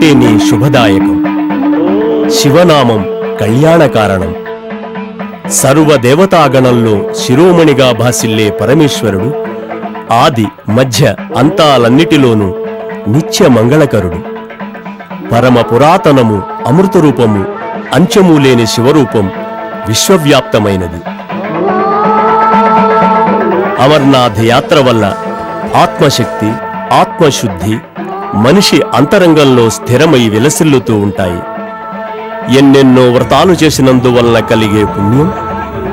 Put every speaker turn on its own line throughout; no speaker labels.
అంటేనే శుభదాయకం. శివనామం కళ్యాణకారణం. సర్వదేవతాగణంలో శిరోమణిగా భాసిల్లే పరమేశ్వరుడు ఆది మధ్య అంతాలన్నిటిలోనూ నిత్య మంగళకరుడు. పరమ పురాతనము, అమృతరూపము, అంచెము లేని శివరూపం విశ్వవ్యాప్తమైనది. అమర్నాథ్ యాత్ర వల్ల ఆత్మశక్తి, ఆత్మశుద్ధి మనిషి అంతరంగంలో స్థిరమై విలసిల్లుతూ ఉంటాయి. ఎన్నెన్నో వ్రతాలు చేసినందువల్ల కలిగే పుణ్యం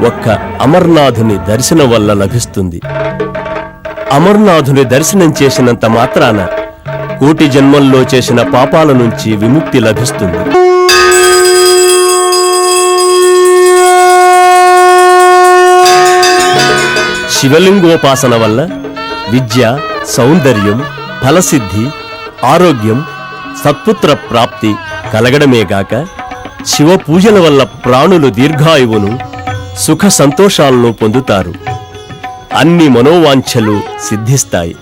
ఒక్క అమర్నాథుని దర్శనం వల్ల లభిస్తుంది. అమర్నాథుని దర్శనం చేసినంత మాత్రాన కోటి జన్మల్లో చేసిన పాపాల నుంచి విముక్తి లభిస్తుంది. శివలింగోపాసన వల్ల విద్య, సౌందర్యం, ఫలసిద్ధి, ఆరోగ్యం, సత్పుత్ర ప్రాప్తి కలగడమేగాక శివ పూజల వల్ల ప్రాణులు దీర్ఘాయువును, సుఖ సంతోషాలను పొందుతారు. అన్ని మనోవాంఛలు సిద్ధిస్తాయి.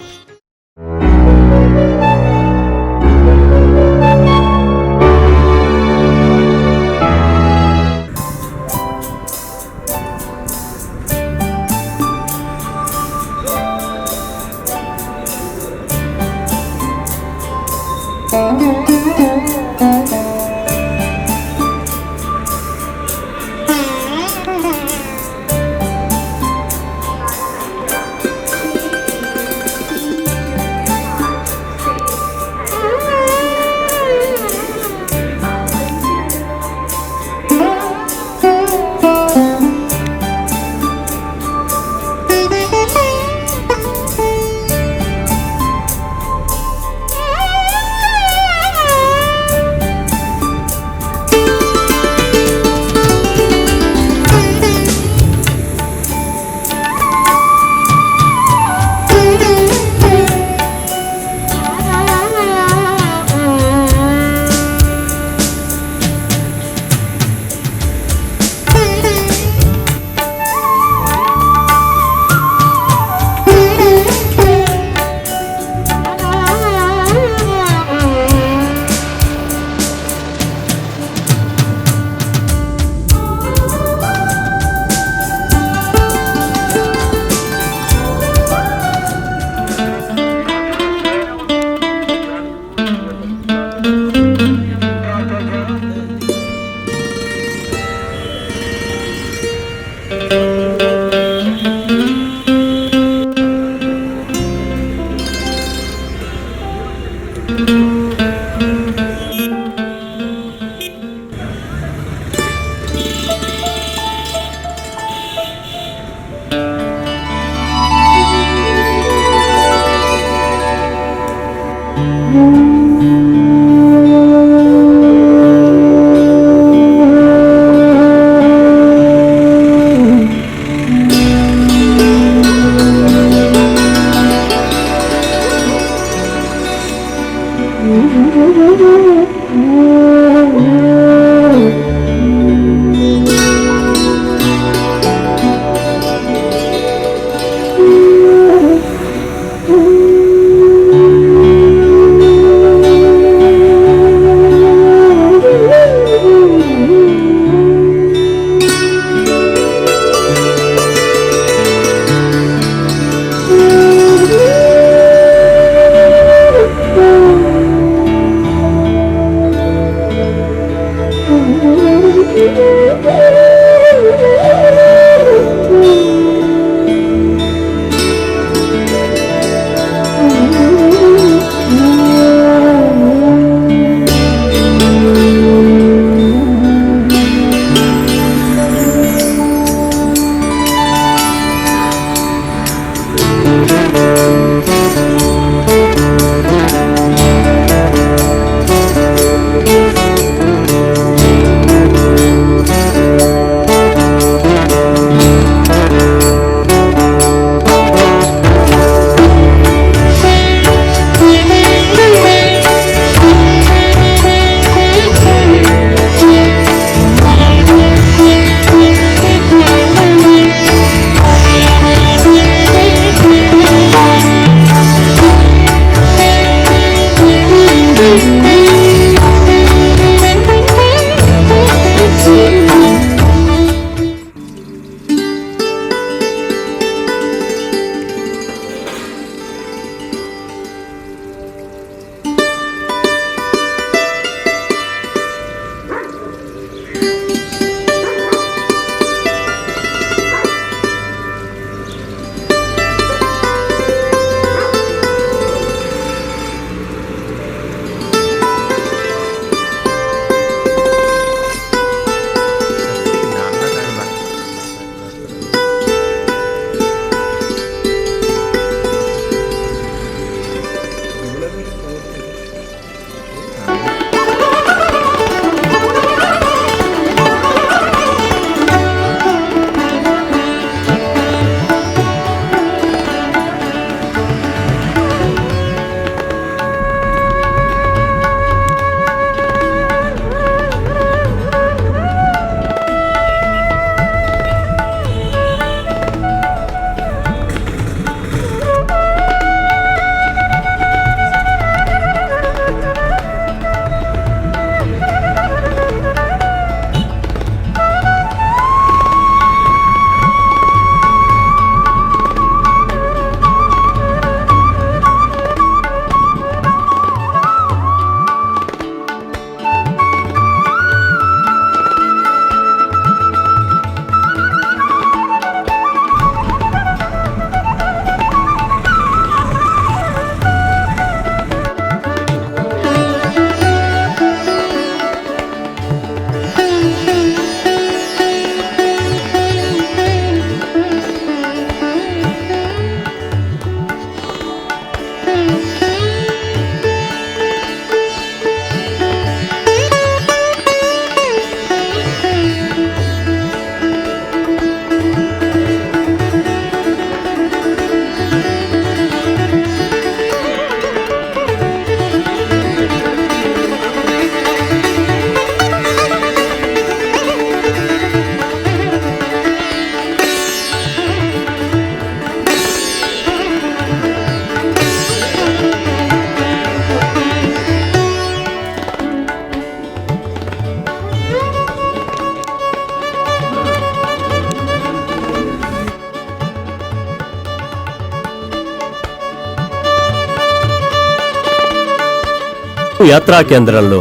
యాత్రా కేంద్రంలో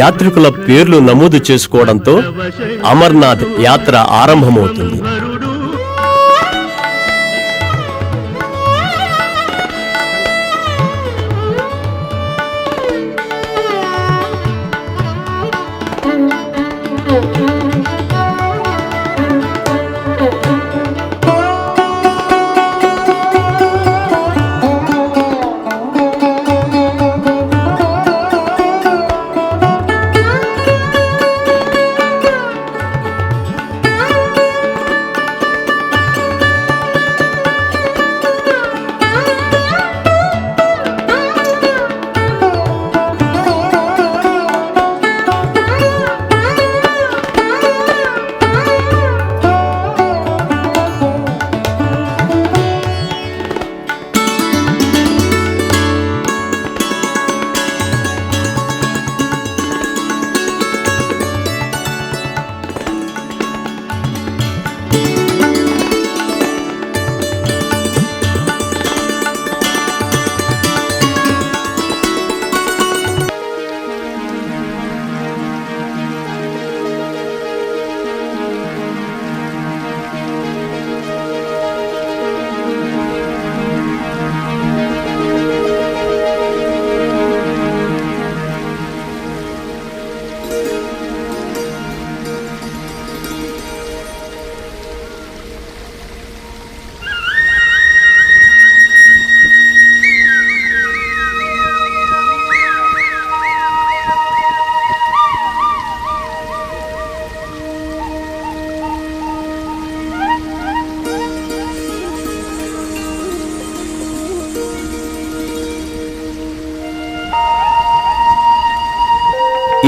యాత్రికుల పేర్లు నమోదు చేసుకోవడంతో అమర్నాథ్ యాత్ర ఆరంభమవుతుంది.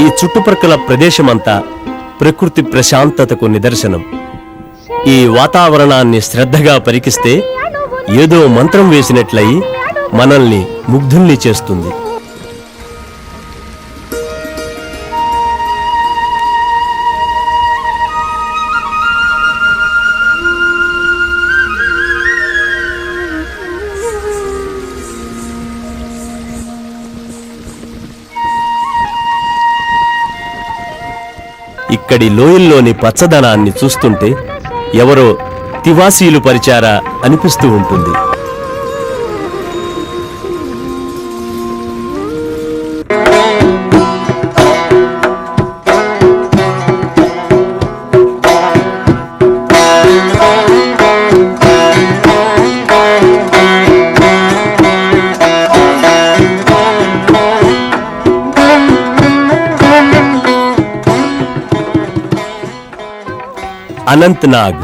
ఈ చుట్టుప్రక్కల ప్రదేశమంతా ప్రకృతి ప్రశాంతతకు నిదర్శనం. ఈ వాతావరణాన్ని శ్రద్ధగా పరికిస్తే ఏదో మంత్రం వేసినట్లయి మనల్ని ముగ్ధుల్ని చేస్తుంది. ఇక్కడి లోయల్లోని పచ్చదనాన్ని చూస్తుంటే ఎవరో తివాసీలు పరిచారా అనిపిస్తూ ఉంటుంది. అనంతనాగ్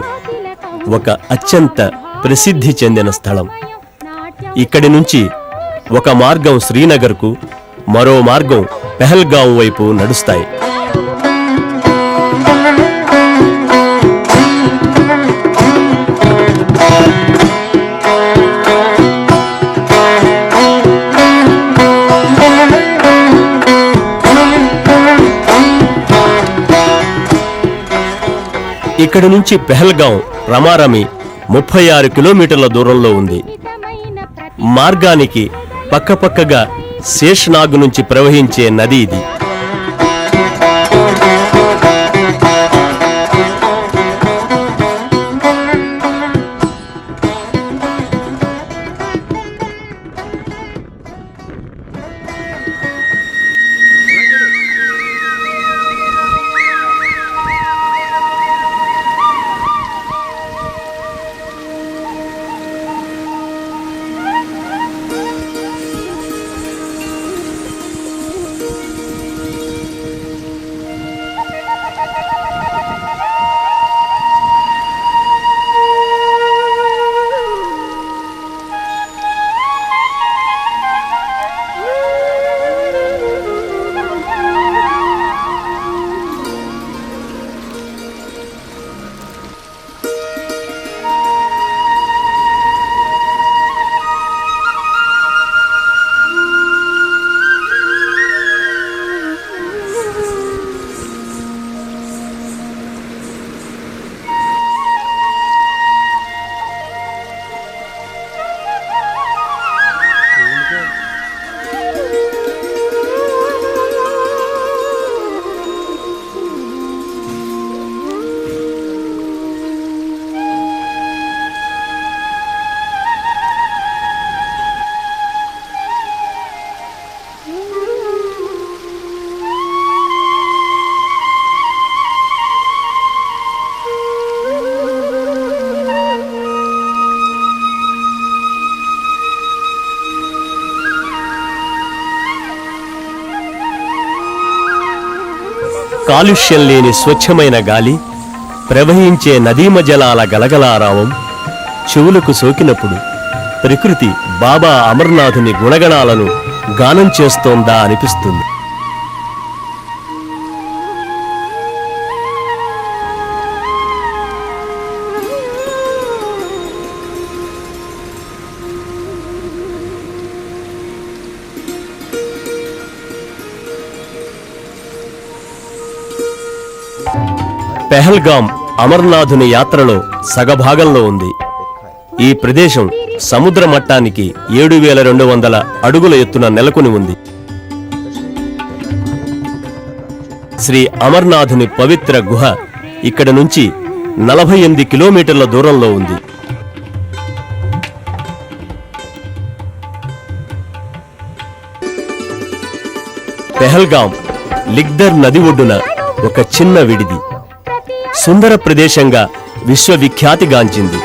ఒక అత్యంత ప్రసిద్ధి చెందిన స్థలం. ఇక్కడి నుంచి ఒక మార్గం శ్రీనగర్కు, మరో మార్గం పెహల్గాం వైపు నడుస్తాయి. ఇక్కడి నుంచి పెహల్గాం రమారమి 36 కిలోమీటర్ల దూరంలో ఉంది. మార్గానికి పక్కపక్కగా శేష్నాగ్ నుంచి ప్రవహించే నది ఇది. కాలుష్యం లేని స్వచ్ఛమైన గాలి, ప్రవహించే నదీమ జలాల గలగలారావం చెవులకు సోకినప్పుడు ప్రకృతి బాబా అమర్నాథుని గుణగణాలను గానం చేస్తోందా అనిపిస్తుంది. పెహల్గాం అమర్నాథుని యాత్రలో సగభాగంలో ఉంది. ఈ ప్రదేశం సముద్ర మట్టానికి 7200 అడుగుల ఎత్తున నెలకొని ఉంది. శ్రీ అమర్నాథుని పవిత్ర గుహ ఇక్కడ నుంచి 48 కిలోమీటర్ల దూరంలో ఉంది. పెహల్గాం లిగ్దర్ నది ఒడ్డున ఒక చిన్న విడిది, సుందర ప్రదేశంగా విశ్వవిఖ్యాతిగాంచింది.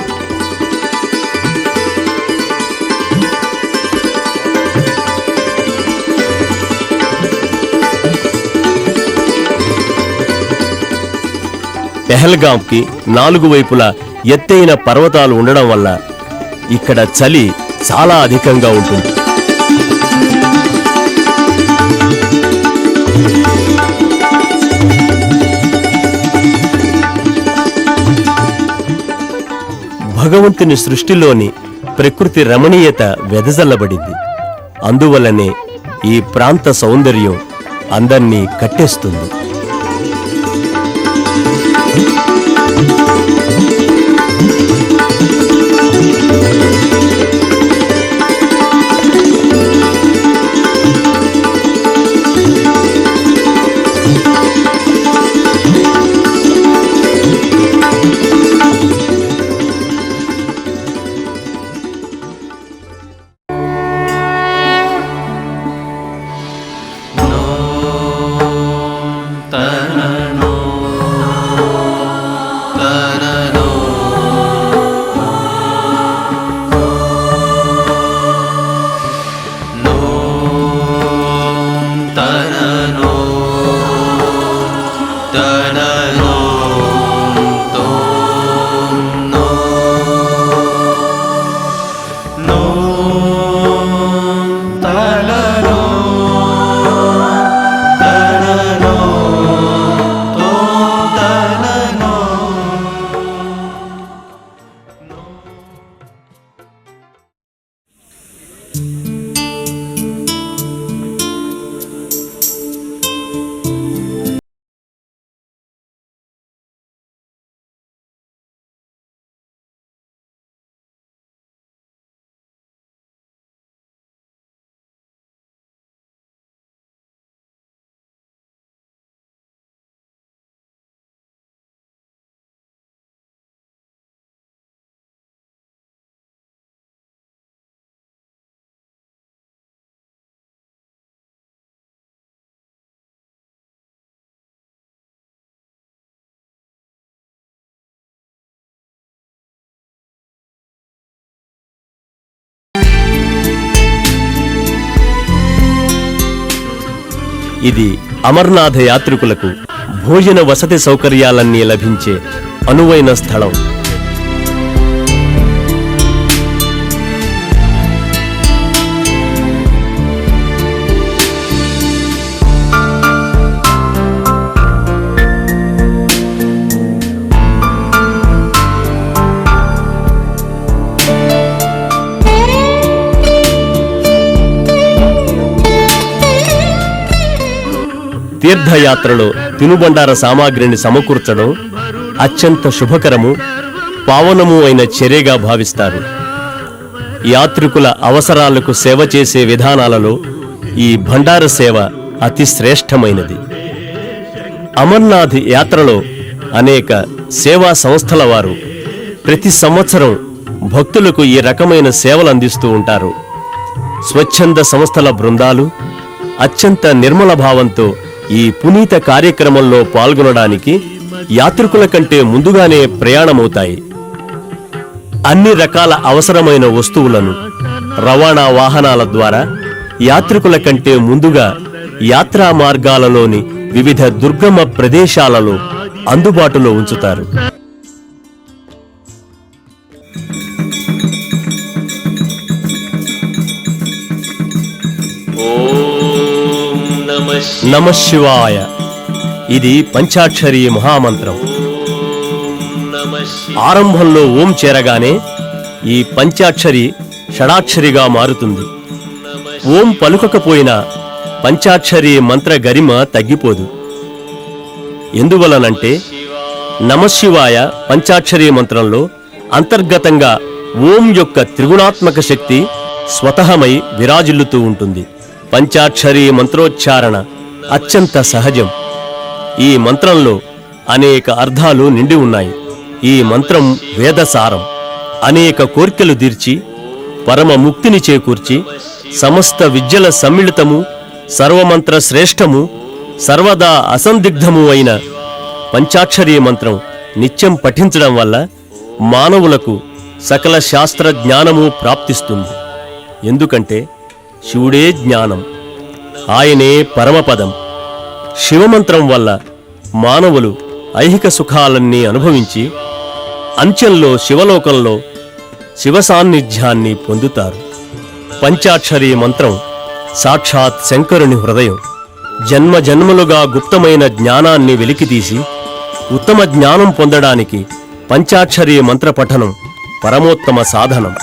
పెహల్గాంకి 4 వైపులా ఎత్తైన పర్వతాలు ఉండడం వల్ల ఇక్కడ చలి చాలా అధికంగా ఉంటుంది. భగవంతుని సృష్టిలోని ప్రకృతి రమణీయత వెదజల్లబడింది. అందువల్లనే ఈ ప్రాంత సౌందర్యం అందర్నీ కట్టేస్తుంది. ఇది అమర్నాథ యాత్రికులకు భోజన వసతి సౌకర్యాలన్నీ లభించే అనువైన స్థలం. తీర్థయాత్రలో తినుబండార సామాగ్రిని సమకూర్చడం అత్యంత శుభకరము, పావనము అయిన చర్యగా భావిస్తారు. యాత్రికుల అవసరాలకు సేవ చేసే విధానాలలో ఈ భండార సేవ అతి శ్రేష్టమైనది. అమర్నాథ్ యాత్రలో అనేక సేవా సంస్థల వారు ప్రతి సంవత్సరం భక్తులకు ఈ రకమైన సేవలు అందిస్తూ ఉంటారు. స్వచ్ఛంద సంస్థల బృందాలు అత్యంత నిర్మల భావంతో ఈ పునీత కార్యక్రమంలో పాల్గొనడానికి యాత్రికుల కంటే ముందుగానే ప్రయాణమవుతాయి. అన్ని రకాల అవసరమైన వస్తువులను రవాణా వాహనాల ద్వారా యాత్రికుల కంటే ముందుగా యాత్రా మార్గాలలోని వివిధ దుర్గమ ప్రదేశాలలో అందుబాటులో ఉంచుతారు. నమఃశివాయ. ఇది పంచాక్షరీ మహామంత్రం. ఆరంభంలో ఓం చేరగానే ఈ పంచాక్షరి షడాక్షరిగా మారుతుంది. ఓం పలుకకపోయినా పంచాక్షరి మంత్ర గరిమ తగ్గిపోదు. ఎందువలనంటే నమఃశివాయ పంచాక్షరి మంత్రంలో అంతర్గతంగా ఓం యొక్క త్రిగుణాత్మక శక్తి స్వతహమై విరాజిల్లుతూ ఉంటుంది. పంచాక్షరి మంత్రోచ్చారణ అత్యంత సహజం. ఈ మంత్రంలో అనేక అర్థాలు నిండి ఉన్నాయి. ఈ మంత్రం వేదసారం. అనేక కోర్కెలు తీర్చి పరమ ముక్తిని చేకూర్చి సమస్త విద్యల సమ్మిళితము, సర్వమంత్ర శ్రేష్టము, సర్వదా అసందిగ్ధము అయిన పంచాక్షరీ మంత్రం నిత్యం పఠించడం వల్ల మానవులకు సకల శాస్త్ర జ్ఞానము ప్రాప్తిస్తుంది. ఎందుకంటే శివుడే జ్ఞానం, ఆయనే పరమపదం. శివమంత్రం వల్ల మానవులు ఐహిక సుఖాలన్నీ అనుభవించి అంత్యంలో శివలోకంలో శివ సాన్నిధ్యాన్ని పొందుతారు. పంచాక్షరీ మంత్రం సాక్షాత్ శంకరుని హృదయం. జన్మ జన్మలుగా గుప్తమైన జ్ఞానాన్ని వెలికితీసి ఉత్తమ జ్ఞానం పొందడానికి పంచాక్షరీ మంత్ర పఠనం పరమోత్తమ సాధనం.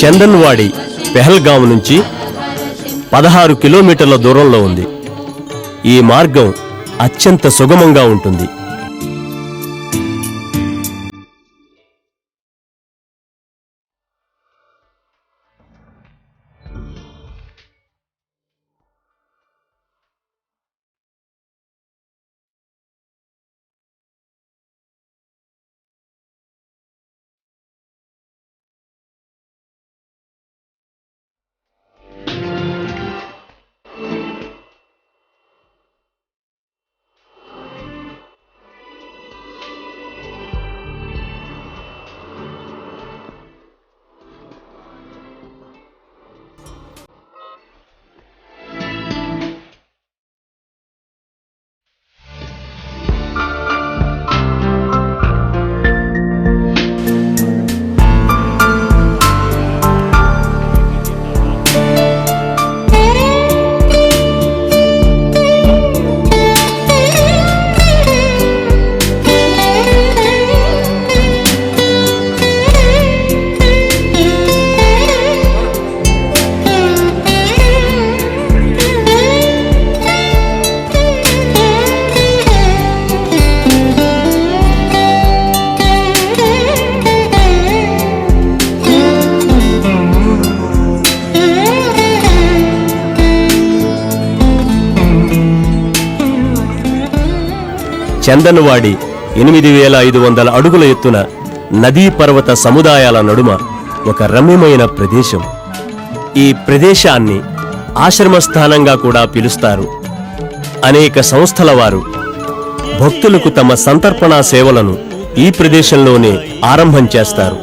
చందన్వాడి పెహల్గాం నుంచి 16 కిలోమీటర్ల దూరంలో ఉంది. ఈ మార్గం అత్యంత సుగమంగా ఉంటుంది. చందన్వాడి 8500 అడుగుల ఎత్తున నదీ పర్వత సముదాయాల నడుమ ఒక రమ్యమైన ప్రదేశం. ఈ ప్రదేశాన్ని ఆశ్రమస్థానంగా కూడా పిలుస్తారు. అనేక సంస్థల వారు భక్తులకు తమ సంతర్పణా సేవలను ఈ ప్రదేశంలోనే ఆరంభం చేస్తారు.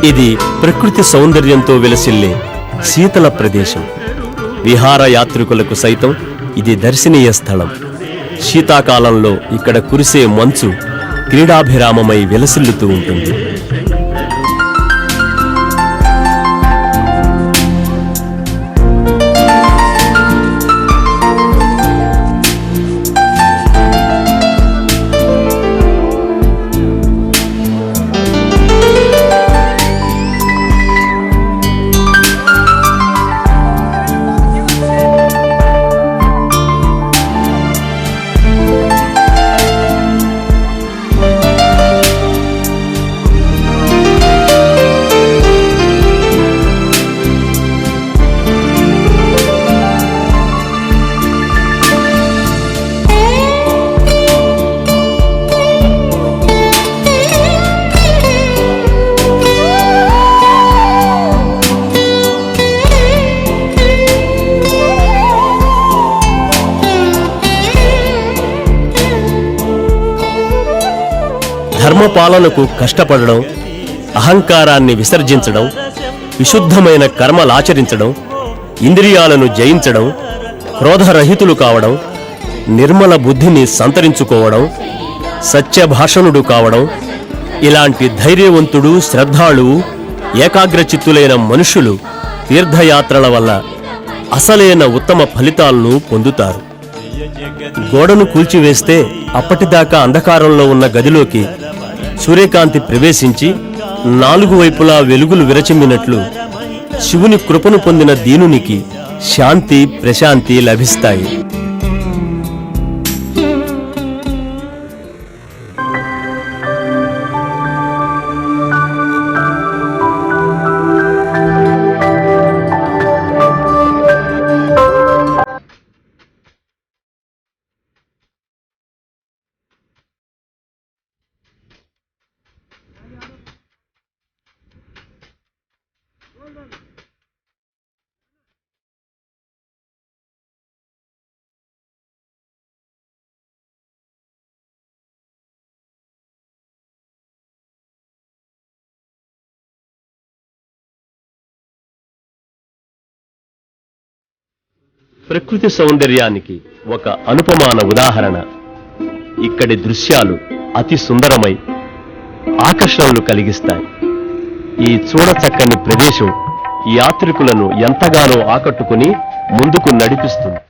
ఇది ప్రకృతి సౌందర్యంతో విలసిల్లే శీతల ప్రదేశం. విహారయాత్రికులకు సైతం ఇది దర్శనీయ స్థలం. శీతాకాలంలో ఇక్కడ కురిసే మంచు క్రీడాభిరామమై విలసిల్లుతూ ఉంటుంది. ధర్మపాలనకు కష్టపడడం, అహంకారాన్ని విసర్జించడం, విశుద్ధమైన కర్మలాచరించడం, ఇంద్రియాలను జయించడం, క్రోధరహితులు కావడం, నిర్మల బుద్ధిని సంతరించుకోవడం, సత్యభాషణుడు కావడం, ఇలాంటి ధైర్యవంతుడు, శ్రద్ధాళువు, ఏకాగ్రచిత్తులైన మనుషులు తీర్థయాత్రల వల్ల అసలైన ఉత్తమ ఫలితాలను పొందుతారు. గోడను కూల్చివేస్తే అప్పటిదాకా అంధకారంలో ఉన్న గదిలోకి సూర్యకాంతి ప్రవేశించి 4 వైపులా వెలుగులు విరచిమ్మినట్లు శివుని కృపను పొందిన దీనునికి శాంతి, ప్రశాంతి లభిస్తాయి. ప్రకృతి సౌందర్యానికి ఒక అనుపమాన ఉదాహరణ ఇక్కడి దృశ్యాలు అతి సుందరమై ఆకర్షణలు కలిగిస్తాయి. ఈ చూడచక్కని ప్రదేశం యాత్రికులను ఎంతగానో ఆకట్టుకుని ముందుకు నడిపిస్తుంది.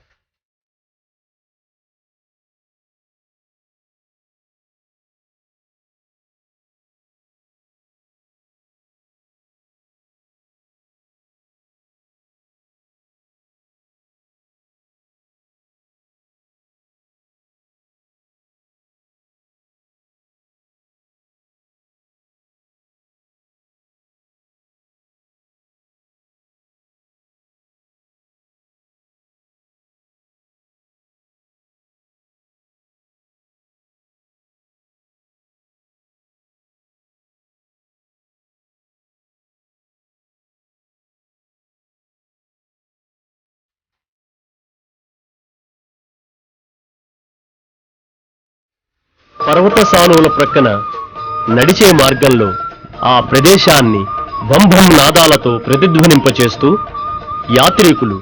పర్వత సానువుల ప్రక్కన నడిచే మార్గంలో ఆ ప్రదేశాన్ని బంభం నాదాలతో ప్రతిధ్వనింపచేస్తూ యాత్రికులు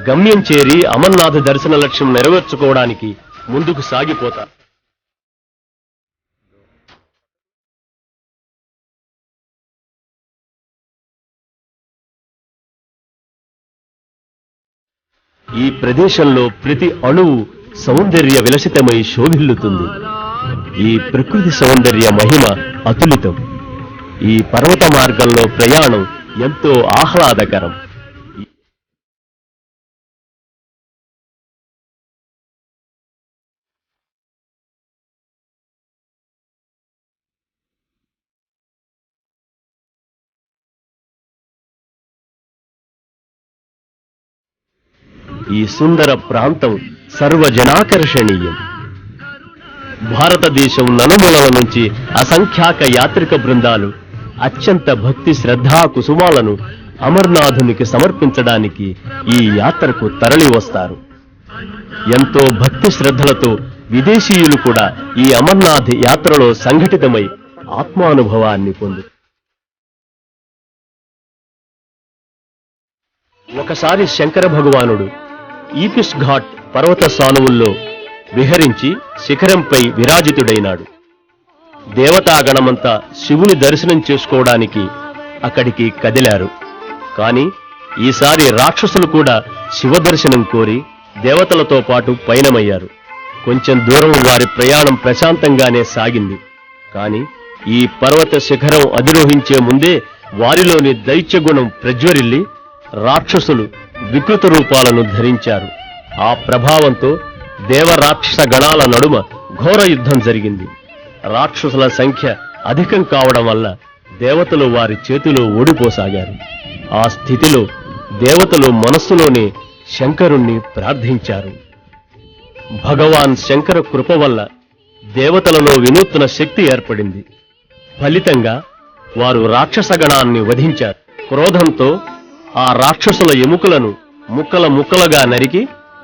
గమ్యం చేరి అమర్నాథ్ దర్శన లక్ష్యం నెరవేర్చుకోవడానికి ముందుకు సాగిపోతారు. ఈ ప్రదేశంలో ప్రతి అణువు సౌందర్య విలసితమై శోభిల్లుతుంది. ఈ ప్రకృతి సౌందర్య మహిమ అతులితం. ఈ పర్వత మార్గంలో ప్రయాణం ఎంతో ఆహ్లాదకరం. ఈ సుందర ప్రాంతం సర్వజనాకర్షణీయం. భారతదేశం నలుమూలల నుంచి అసంఖ్యాక యాత్రిక బృందాలు అత్యంత భక్తి శ్రద్ధా కుసుమాలను అమర్నాథునికి సమర్పించడానికి ఈ యాత్రకు తరలి వస్తారు. ఎంతో భక్తి శ్రద్ధలతో విదేశీయులు కూడా ఈ అమర్నాథ్ యాత్రలో సంఘటితమై ఆత్మానుభవాన్ని పొందుతారు. ఒకసారి శంకర భగవానుడు ఈపిస్ ఘాట్ పర్వత సానువుల్లో విహరించి శిఖరంపై విరాజితుడైనాడు. దేవతాగణమంతా శివుని దర్శనం చేసుకోవడానికి అక్కడికి కదిలారు. కాని ఈసారి రాక్షసులు కూడా శివదర్శనం కోరి దేవతలతో పాటు పయనమయ్యారు. కొంచెం దూరం వారి ప్రయాణం ప్రశాంతంగానే సాగింది. కాని ఈ పర్వత శిఖరం అధిరోహించే ముందే వారిలోని దైత్యగుణం ప్రజ్వరిల్లి రాక్షసులు వికృత రూపాలను ధరించారు. ఆ ప్రభావంతో దేవరాక్షస గణాల నడుమ ఘోర యుద్ధం జరిగింది. రాక్షసుల సంఖ్య అధికం కావడం వల్ల దేవతలు వారి చేతిలో ఓడిపోసాగారు. ఆ స్థితిలో దేవతలు మనస్సులోనే శంకరుణ్ణి ప్రార్థించారు. భగవాన్ శంకర కృప వల్ల దేవతలలో వినూత్న శక్తి ఏర్పడింది. ఫలితంగా వారు రాక్షసగణాన్ని వధించారు. క్రోధంతో ఆ రాక్షసుల ఎముకలను ముక్కల ముక్కలుగా నరికి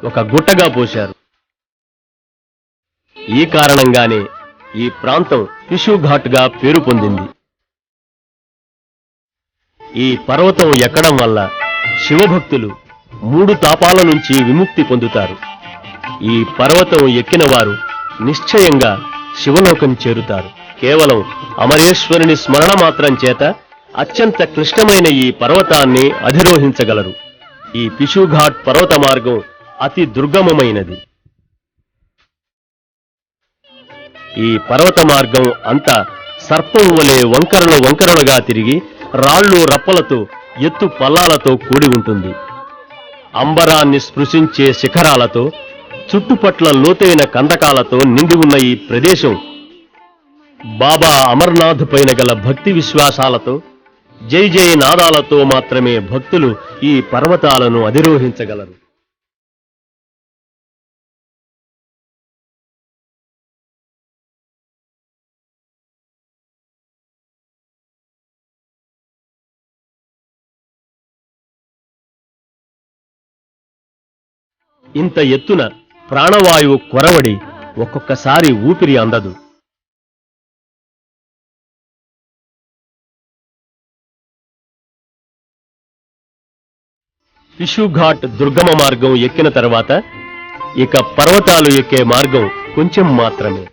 ఒక గుట్టగా పోశారు. ఈ కారణంగానే ఈ ప్రాంతం పిషుఘాట్గా పేరు పొందింది. ఈ పర్వతం ఎక్కడం వల్ల శివభక్తులు 3 తాపాల నుంచి విముక్తి పొందుతారు. ఈ పర్వతం ఎక్కిన వారు నిశ్చయంగా శివలోకం చేరుతారు. కేవలం అమరేశ్వరుని స్మరణ మాత్రం చేత అత్యంత క్లిష్టమైన ఈ పర్వతాన్ని అధిరోహించగలరు. ఈ పిషుఘాట్ పర్వత మార్గం అతి దుర్గమమైనది. ఈ పర్వత మార్గం అంతా సర్పం వలె వంకరలుగా తిరిగి రాళ్ళు రప్పలతో ఎత్తు పల్లాలతో కూడి ఉంటుంది. అంబరాన్ని స్పృశించే శిఖరాలతో చుట్టుపట్ల లోతైన కందకాలతో నిండి ఉన్న ఈ ప్రదేశం బాబా అమర్నాథ్ పైన గల భక్తి విశ్వాసాలతో జై జై నాదాలతో మాత్రమే భక్తులు ఈ పర్వతాలను అధిరోహించగలరు. ఇంత ఎత్తున ప్రాణవాయువు కొరవడి ఒక్కొక్కసారి ఊపిరి అందదు. పిషుఘాట్ దుర్గమ మార్గం ఎక్కిన తర్వాత ఇక పర్వతాలు ఎక్కే మార్గం కొంచెం మాత్రమే.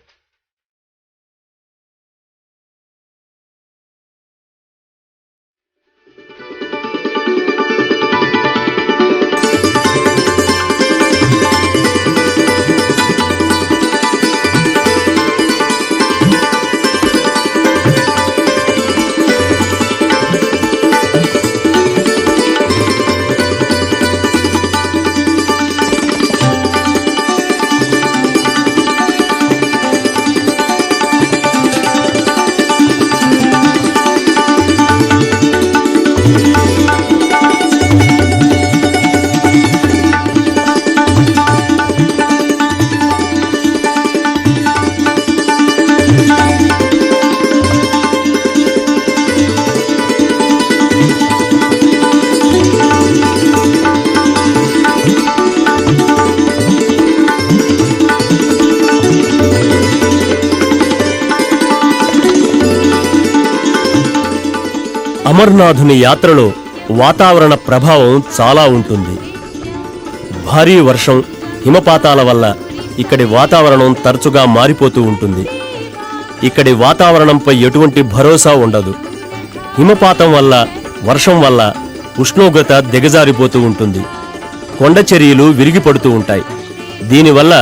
అమర్నాథుని యాత్రలో వాతావరణ ప్రభావం చాలా ఉంటుంది. భారీ వర్షం, హిమపాతాల వల్ల ఇక్కడి వాతావరణం తరచుగా మారిపోతూ ఉంటుంది. ఇక్కడి వాతావరణంపై ఎటువంటి భరోసా ఉండదు. హిమపాతం వల్ల, వర్షం వల్ల ఉష్ణోగ్రత దిగజారిపోతూ ఉంటుంది. కొండ చర్యలు విరిగిపడుతూ ఉంటాయి. దీనివల్ల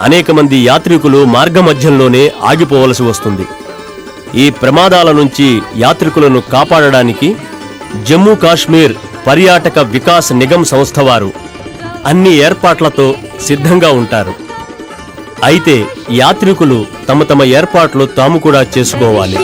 అనేక మంది యాత్రికులు మార్గమధ్యంలోనే ఆగిపోవలసి వస్తుంది. ఈ ప్రమాదాల నుంచి యాత్రికులను కాపాడడానికి జమ్మూ కాశ్మీర్ పర్యాటక వికాస్ నిగమ్ సంస్థ వారు అన్ని ఏర్పాట్లతో సిద్ధంగా ఉంటారు. అయితే యాత్రికులు తమ ఏర్పాట్లు తాము కూడా చేసుకోవాలి.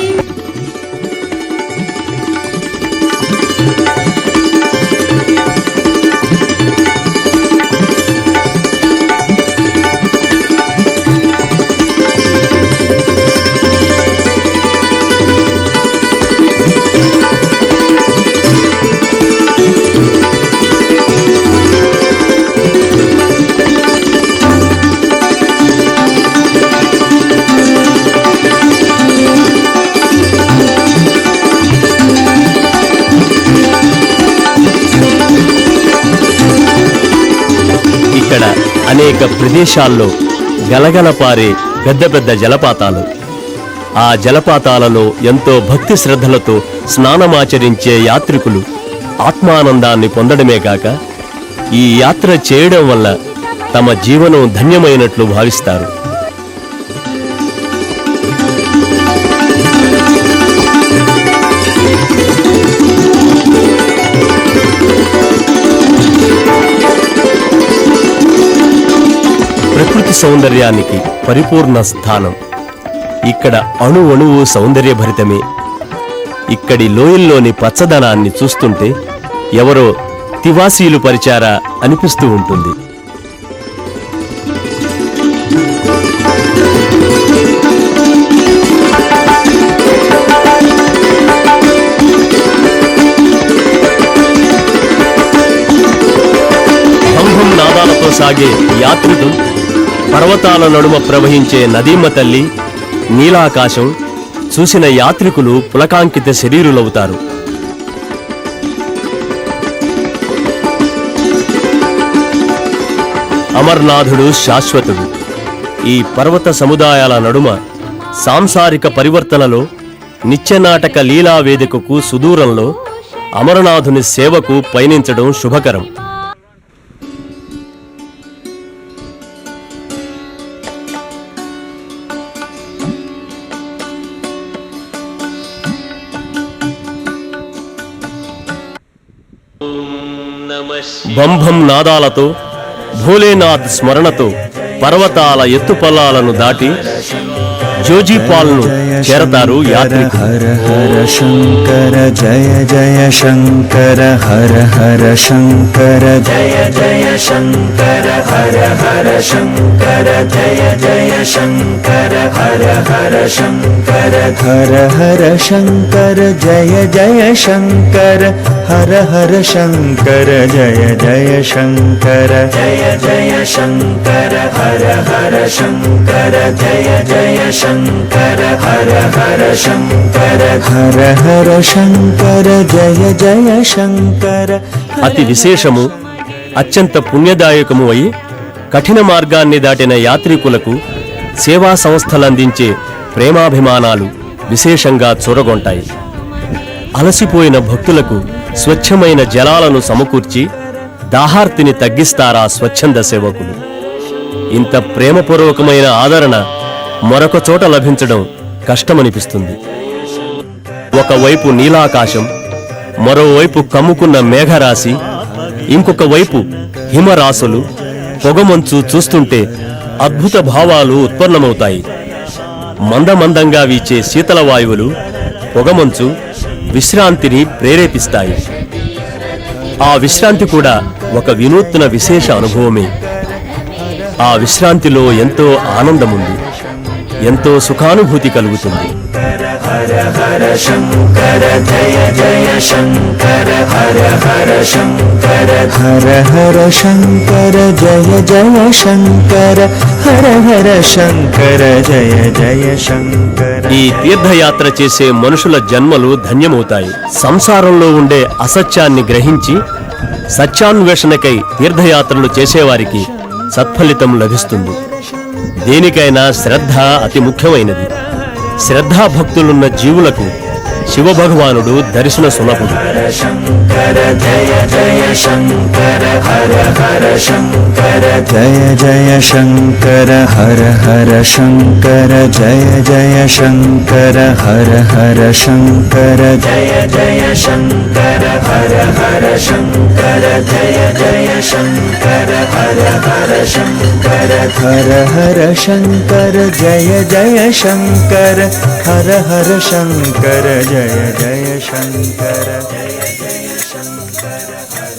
అనేక ప్రదేశాల్లో గలగల పారే పెద్ద పెద్ద జలపాతాలు. ఆ జలపాతాలలో ఎంతో భక్తి శ్రద్ధలతో స్నానమాచరించే యాత్రికులు ఆత్మానందాన్ని పొందడమే కాక ఈ యాత్ర చేయడం వల్ల తమ జీవనం ధన్యమైనట్లు భావిస్తారు. ప్రకృతి సౌందర్యానికి పరిపూర్ణ స్థానం. ఇక్కడ అణువణువు సౌందర్యభరితమే. ఇక్కడి లోయల్లోని పచ్చదనాన్ని చూస్తుంటే ఎవరో తివాసీలు పరిచారా అనిపిస్తూ ఉంటుంది. భంభం నాదాలతో సాగే యాత్రికులు, పర్వతాల నడుమ ప్రవహించే నదీమ తల్లి, నీలాకాశం చూసిన యాత్రికులు పులకాంకిత శరీరులవుతారు. అమర్నాథుడు శాశ్వతుడు. ఈ పర్వత సముదాయాల నడుమ సాంసారిక పరివర్తనలో నిత్యనాటక లీలావేదికకు సుదూరంలో అమరనాథుని సేవకు పయనించడం శుభకరం. బంభం నాదాలతో, భోలేనాథ్ స్మరణతో పర్వతాల ఎత్తుపల్లాలను దాటి జోజీపాల్ను చేరతారు యాత్రికులు.
హర హర శంకర జయ జయ శంకర హర హర శంకర జయ జయ శంకర హర హర శంకర జయ జయ శంకర హర హర శంకర హర హర శంకర జయ జయ శంకర హర హర శంకర జయ జయ శంకర జయ జయ శంకర హర హర శంకర జయ జయ శంకర హర హర శంకర హర హర శంకర జయ జయ శంకర.
అతి విశేషము, అత్యంత పుణ్యదాయకము అయి కఠిన మార్గాన్ని దాటిన యాత్రికులకు సేవా సంస్థలందించే ప్రేమాభిమానాలు విశేషంగా చూరగొంటాయి. అలసిపోయిన భక్తులకు స్వచ్ఛమైన జలాలను సమకూర్చి దాహార్తిని తగ్గిస్తారా స్వచ్ఛంద సేవకులు. ఇంత ప్రేమపూర్వకమైన ఆదరణ మరొక చోట లభించడం కష్టమనిపిస్తుంది. ఒకవైపు నీలాకాశం, మరోవైపు కమ్ముకున్న మేఘరాశి, ఇంకొక వైపు హిమరాశులు, పొగమంచు చూస్తుంటే అద్భుత భావాలు ఉత్పన్నమవుతాయి. మందమందంగా వీచే శీతల వాయువులు, పొగమంచు విశ్రాంతిని ప్రేరేపిస్తాయి. ఆ విశ్రాంతి కూడా ఒక వినూత్న విశేష అనుభవమే. ఆ విశ్రాంతిలో ఎంతో ఆనందముంది, ఎంతో సుఖానుభూతి కలుగుతుంది.
హర హర శంకర జయ జయ శంకర హర హర శంకర హర హర శంకర జయ జయ శంకర హర హర శంకర జయ జయ శంకర.
ఈ తీర్థయాత్ర చేసే మనుషుల జన్మలు ధన్యమవుతాయి. సంసారంలో ఉండే అసత్యాన్ని గ్రహించి సత్యాన్వేషణకై తీర్థయాత్రలు చేసేవారికి సత్ఫలితం లభిస్తుంది. దేనికైనా శ్రద్ధ అతి ముఖ్యమైనది. శ్రద్ధాభక్తులున్న జీవులకు శివభగవానుడు దర్శన సులభుడు.
శంకర జయ జయ శంకర హర హర శంకర జయ జయ శంకర హర హర శంకర జయ జయ శంకర హర హర శంకర జయ జయ శంకర హర హర శంకర జయ జయ శంకర హర హర శంకర హర హర శంకర జయ జయ శంకర హర హర శంకర జయ జయ శంకర జయ జయ శంకర హర హర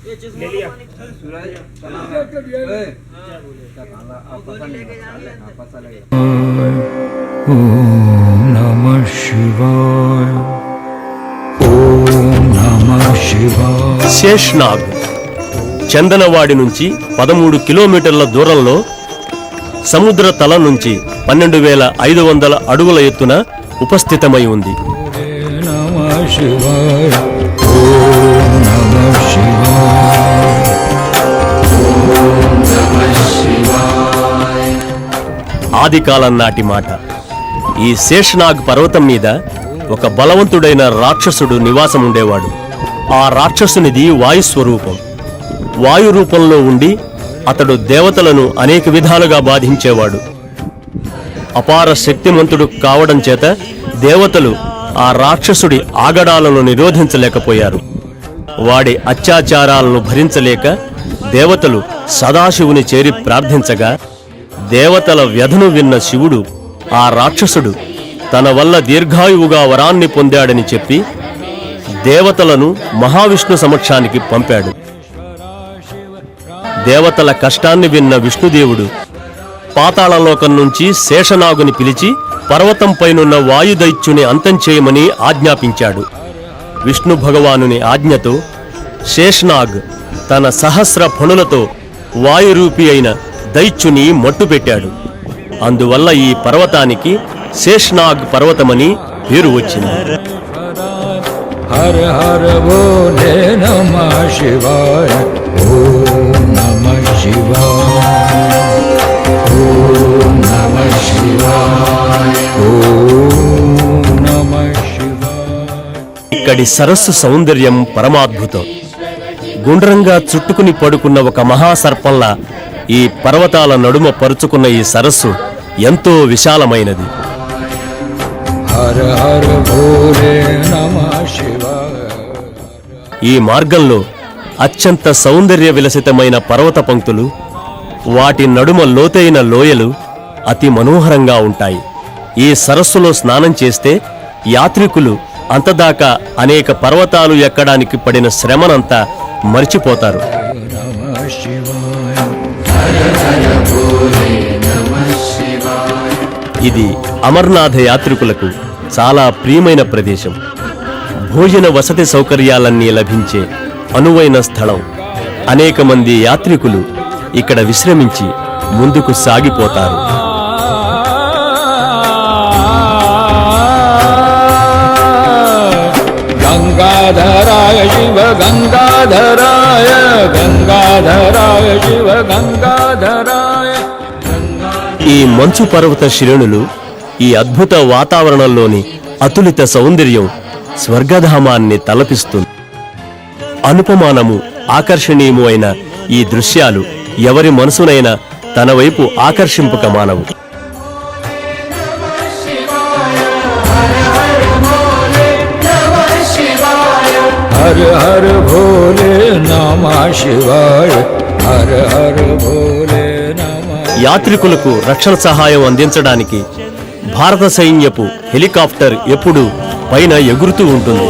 ఓం నమః శివాయ ఓం నమః శివాయ.
శేష్నాగ్ చందనవాడి నుంచి 13 కిలోమీటర్ల దూరంలో సముద్ర తలం నుంచి 12,500 అడుగుల ఎత్తున ఉపస్థితమై ఉంది.
నమః శివాయ ఓం నమః శివాయ ఓం నమః శివాయ.
ఆదికాలం నాటి మాట. ఈ శేష్నాగ్ పర్వతం మీద ఒక బలవంతుడైన రాక్షసుడు నివాసం ఉండేవాడు. ఆ రాక్షసునిది వాయుస్వరూపం. వాయు రూపంలో ఉండి అతడు దేవతలను అనేక విధాలుగా బాధించేవాడు. అపార శక్తిమంతుడు కావడం చేత దేవతలు ఆ రాక్షసుడి ఆగడాలను నిరోధించలేకపోయారు. వాడి అత్యాచారాలను భరించలేక దేవతలు సదాశివుని చేరి ప్రార్థించగా దేవతల వ్యధను విన్న శివుడు ఆ రాక్షసుడు తన వల్ల దీర్ఘాయువుగా వరాన్ని పొందాడని చెప్పి దేవతలను మహావిష్ణు సమక్షానికి పంపాడు. దేవతల కష్టాన్ని విన్న విష్ణుదేవుడు పాతాళలోకం నుంచి శేషనాగుని పిలిచి పర్వతంపైనున్న వాయుదైత్యుని అంతం చేయమని ఆజ్ఞాపించాడు. విష్ణు భగవానుని ఆజ్ఞతో శేషనాగ్ తన సహస్ర ఫణులతో వాయురూపి అయిన దైత్యుని మట్టుపెట్టాడు. అందువల్ల ఈ పర్వతానికి శేషనాగ్ పర్వతమని పేరు వచ్చింది.
హర హర భోలే నమః శివాయ ఓం నమః శివాయ ఓం నమః శివాయ ఓం నమః శివాయ.
ఇక్కడి సరస్సు సౌందర్యం పరమాద్భుతం. గుండ్రంగా చుట్టుకుని పడుకున్న ఒక మహాసర్పంలా ఈ పర్వతాల నడుమ పరుచుకున్న ఈ సరస్సు ఎంతో విశాలమైనది.
హర హర భోలే నమః శివాయ.
ఈ మార్గంలో అత్యంత సౌందర్య విలసితమైన పర్వత పంక్తులు, వాటి నడుమ లోతైన లోయలు అతి మనోహరంగా ఉంటాయి. ఈ సరస్సులో స్నానం చేస్తే యాత్రికులు అంతదాకా అనేక పర్వతాలు ఎక్కడానికి పడిన శ్రమనంతా మర్చిపోతారు.
నమః శివాయ.
ఇది అమర్నాథ యాత్రికులకు చాలా ప్రియమైన ప్రదేశం. భోజన వసతి సౌకర్యాలన్నీ లభించే అనువైన స్థలం. అనేక మంది యాత్రికులు ఇక్కడ విశ్రమించి ముందుకు సాగిపోతారు.
గంగాధరాయ శివ గంగాధరాయ గంగాధరాయ శివ గంగాధరాయ.
ఈ మంచు పర్వత శ్రేణులు, ఈ అద్భుత వాతావరణంలోని అతులిత సౌందర్యం స్వర్గధామాన్ని తలపిస్తుంది. అనుపమానము, ఆకర్షణీయము అయిన ఈ దృశ్యాలు ఎవరి మనసునైనా తన వైపు ఆకర్షింపక మానవు.
హర హర భోలే నమః శివాయ హర హర భోలే నమః.
యాత్రికులకు రక్షణ సహాయం అందించడానికి భారత సైన్యపు హెలికాప్టర్ ఎప్పుడూ పైన ఎగురుతూ ఉంటుంది.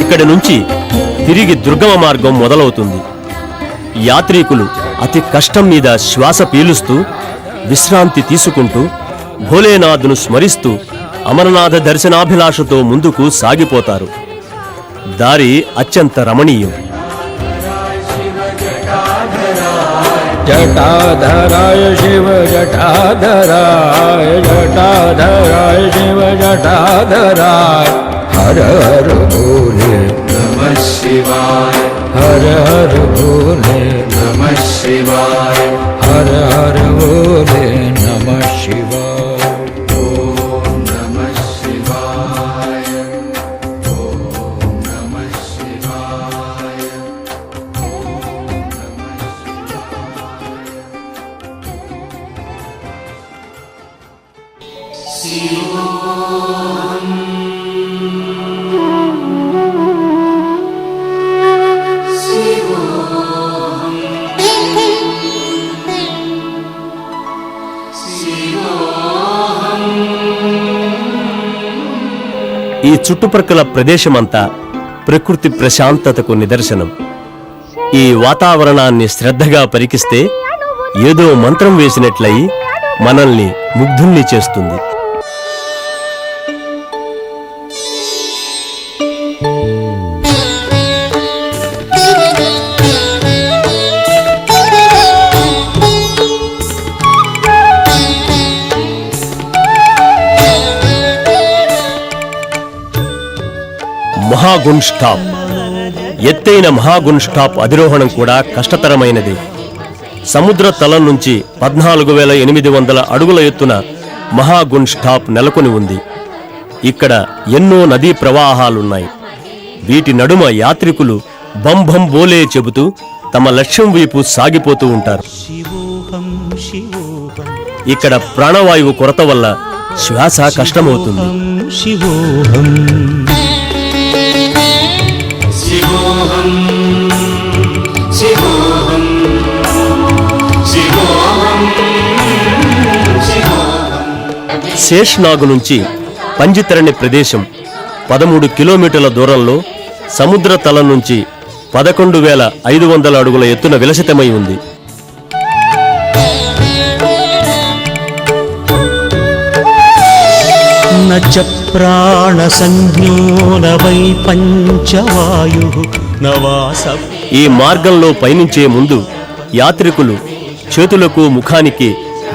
ఇక్కడి నుంచి తిరిగి దుర్గమ మార్గం మొదలవుతుంది. యాత్రికులు అతి కష్టం మీద శ్వాస పీలుస్తూ విశ్రాంతి తీసుకుంటూ భోలేనాథ్ను స్మరిస్తూ అమరనాథ దర్శనాభిలాషతో ముందుకు సాగిపోతారు. దారి అత్యంత రమణీయం.
జటాధరాయ శివ జటాధరాయ జటాధరాయ శివ జటాధరాయ హర హర భోలే నమః శివాయ హర హర భోలే నమః శివాయ హర హర భోలే నమః శివాయ ఓం నమః శివాయ ఓం నమః శివాయ.
శివోహం
ఈ చుట్టుప్రక్కల ప్రదేశమంతా ప్రకృతి ప్రశాంతతకు నిదర్శనం. ఈ వాతావరణాన్ని శ్రద్ధగా పరికిస్తే ఏదో మంత్రం వేసినట్లయి మనల్ని ముగ్ధుల్ని చేస్తుంది. మహాగుణ్ స్టాప్. ఎత్తైన మహాగుణ్ స్టాప్ అధిరోహణం కూడా కష్టతరమైనది. సముద్ర తలం నుంచి 14,800 అడుగుల ఎత్తున మహాగుణ్ స్టాప్ నెలకొని ఉంది. ఇక్కడ ఎన్నో నదీ ప్రవాహాలున్నాయి. వీటి నడుమ యాత్రికులు బంభం బోలే చెబుతూ తమ లక్ష్యం వైపు సాగిపోతూ ఉంటారు. ఇక్కడ ప్రాణవాయువు కొరత వల్ల శ్వాస కష్టమవుతుంది. శేష్నాగు నుంచి పంజితరణి ప్రదేశం 13 కిలోమీటర్ల దూరంలో సముద్ర తలం నుంచి 11,500 అడుగుల ఎత్తున విలసితమై ఉంది.
నచ ప్రాణ సంజ్ఞోన వై పంచవాయు నవాస.
ఈ మార్గంలో పయనించే ముందు యాత్రికులు చేతులకు ముఖానికి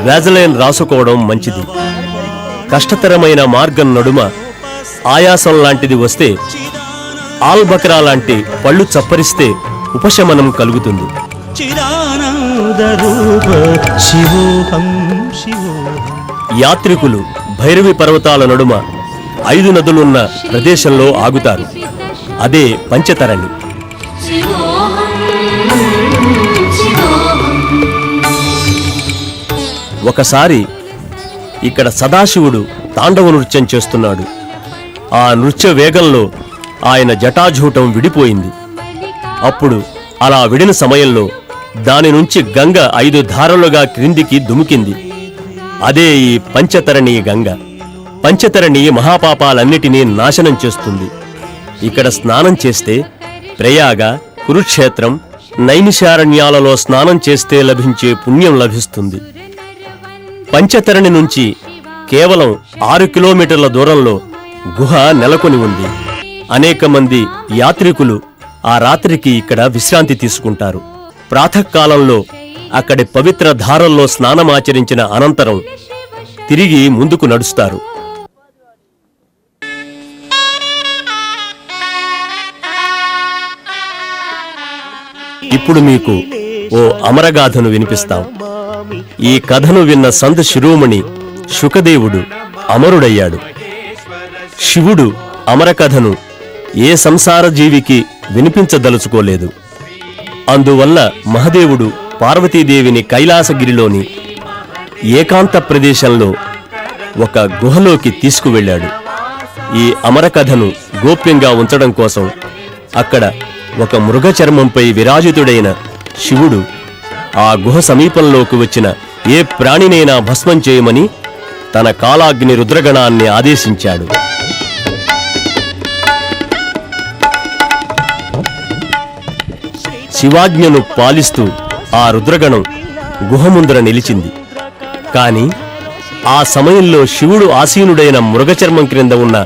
వ్యాజలైన్ రాసుకోవడం మంచిది. కష్టతరమైన మార్గం నడుమ ఆయాసం లాంటిది వస్తే ఆల్బకరా లాంటి పళ్ళు చప్పరిస్తే ఉపశమనం కలుగుతుంది. యాత్రికులు భైరవి పర్వతాల నడుమ 5 నదులున్న ప్రదేశంలో ఆగుతారు. అదే పంచతరణి. ఒకసారి ఇక్కడ సదాశివుడు తాండవ నృత్యం చేస్తున్నాడు. ఆ నృత్య వేగంలో ఆయన జటాజూటం విడిపోయింది. అప్పుడు అలా విడిన సమయంలో దాని నుంచి గంగ 5 ధారలుగా క్రిందికి దుమికింది. అదే ఈ పంచతరణి గంగ. పంచతరణి మహాపాపాలన్నిటినీ నాశనం చేస్తుంది. ఇక్కడ స్నానం చేస్తే ప్రయాగ, కురుక్షేత్రం, నైమిషారణ్యాలలో స్నానం చేస్తే లభించే పుణ్యం లభిస్తుంది. పంచతరణి నుంచి కేవలం 6 కిలోమీటర్ల దూరంలో గుహ నెలకొని ఉంది. అనేక మంది యాత్రికులు ఆ రాత్రికి ఇక్కడ విశ్రాంతి తీసుకుంటారు. ప్రాతకాలంలో అక్కడి పవిత్ర ధారల్లో స్నానమాచరించిన అనంతరం తిరిగి ముందుకు నడుస్తారు. ఇప్పుడు మీకు ఓ అమరగాథను వినిపిస్తాం. ఈ కథను విన్న సంత్ శిరోమణి శుకదేవుడు అమరుడయ్యాడు. శివుడు అమరకథను ఏ సంసార జీవికి వినిపించదలుచుకోలేదు. అందువల్ల మహదేవుడు పార్వతీదేవిని కైలాసగిరిలోని ఏకాంత ప్రదేశంలో ఒక గుహలోకి తీసుకువెళ్ళాడు. ఈ అమరకథను గోప్యంగా ఉంచడం కోసం అక్కడ ఒక మృగ చర్మంపై విరాజితుడైన శివుడు ఆ గుహ సమీపంలోకి వచ్చిన ఏ ప్రాణినైనా భస్మం చేయమని తన కాలాగ్ని రుద్రగణాన్ని ఆదేశించాడు. శివాజ్ఞను పాలిస్తూ ఆ రుద్రగణం గుహ ముందర నిలిచింది. కాని ఆ సమయంలో శివుడు ఆసీనుడైన మృగచర్మం క్రింద ఉన్న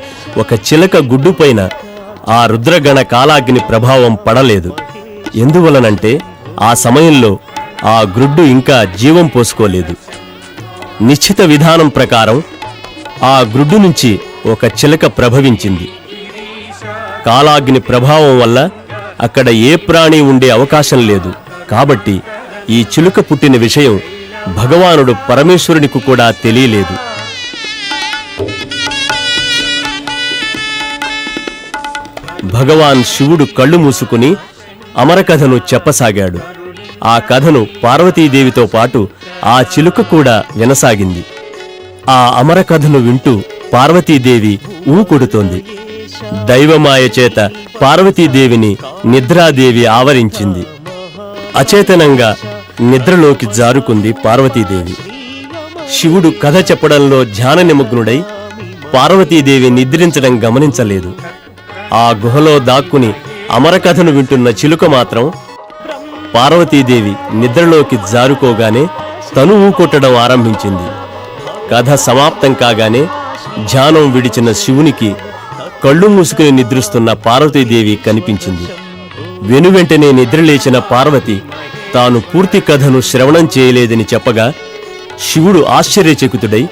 ఒక చిలక గుడ్డుపైన ఆ రుద్రగణ కాలాగ్ని ప్రభావం పడలేదు. ఎందువలనంటే ఆ సమయంలో ఆ గ్రుడ్డు ఇంకా జీవం పోసుకోలేదు. నిశ్చిత విధానం ప్రకారం ఆ గ్రుడ్డు నుంచి ఒక చిలక ప్రభవించింది. కాలాగ్ని ప్రభావం వల్ల అక్కడ ఏ ప్రాణి ఉండే అవకాశం లేదు. కాబట్టి ఈ చిలుక పుట్టిన విషయం భగవానుడు పరమేశ్వరునికి కూడా తెలియలేదు. భగవాన్ శివుడు కళ్ళు మూసుకుని అమరకథను చెప్పసాగాడు. ఆ కథను పార్వతీదేవితో పాటు ఆ చిలుక కూడా వినసాగింది. ఆ అమరకథను వింటూ పార్వతీదేవి ఊకొడుతోంది. దైవమాయ చేత పార్వతీదేవిని నిద్రాదేవి ఆవరించింది. అచేతనంగా నిద్రలోకి జారుకుంది పార్వతీదేవి. శివుడు కథ చెప్పడంలో ధ్యాన నిమగ్నుడై పార్వతీదేవి నిద్రించడం గమనించలేదు. ఆ గుహలో దాక్కుని అమరకథను వింటున్న చిలుక మాత్రం పార్వతీదేవి నిద్రలోకి జారుకోగానే తనువు కొట్టడం ఆరంభించింది. కథ సమాప్తం కాగానే ధ్యానం విడిచిన శివునికి కళ్ళు మూసుకుని నిద్రిస్తున్న పార్వతీదేవి కనిపించింది. వెనువెంటనే నిద్రలేచిన పార్వతి తాను పూర్తి కథను శ్రవణం చేయలేదని చెప్పగా శివుడు ఆశ్చర్యచకితుడై